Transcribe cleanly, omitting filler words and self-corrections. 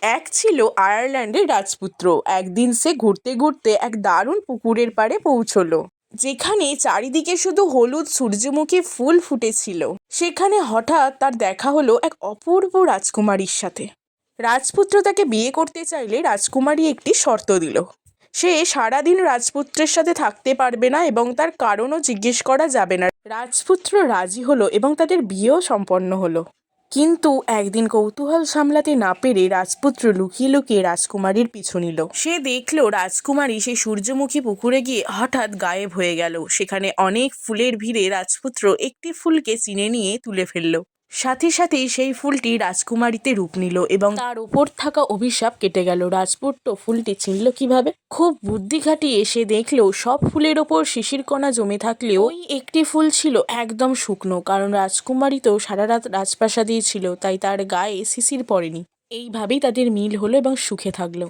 এক ছিল আয়ারল্যান্ডের রাজপুত্র। একদিন সে ঘুরতে ঘুরতে এক দারুণ পুকুরের পাড়ে পৌঁছলো, যেখানে চারিদিকে শুধু হলুদ সূর্যমুখী ফুল ফুটেছিল। সেখানে হঠাৎ তার দেখা হলো এক অপূর্ব রাজকুমারীর সাথে। রাজপুত্র তাকে বিয়ে করতে চাইলে রাজকুমারী একটি শর্ত দিল। সে সারাদিন রাজপুত্রের সাথে থাকতে পারবে না এবং তার কারণও জিজ্ঞেস করা যাবে না। রাজপুত্র রাজি হলো এবং তাদের বিয়েও সম্পন্ন হলো। কিন্তু একদিন কৌতূহল সামলাতে না পেরে রাজপুত্র লুকিয়ে লুকিয়ে রাজকুমারীর পিছু নিল। সে দেখলো রাজকুমারী সেই সূর্যমুখী পুকুরে গিয়ে হঠাৎ গায়েব হয়ে গেল। সেখানে অনেক ফুলের ভিড়ে রাজপুত্র একটি ফুলকে চিনে নিয়ে তুলে ফেলল। সাথে সাথেই সেই ফুলটি রাজকুমারীতে রূপ নিল এবং তার উপর থাকা অভিশাপ কেটে গেল। রাজপুত্র ফুলটি চিনল কিভাবে? খুব বুদ্ধি খাটিয়ে সে দেখলো সব ফুলের ওপর শিশির কণা জমে থাকলেও ওই একটি ফুল ছিল একদম শুকনো, কারণ রাজকুমারী তো সারা রাত রাজপ্রাসাদেই ছিল, তাই তার গায়ে শিশির পড়েনি। এইভাবেই তাদের মিল হলো এবং সুখে থাকলো।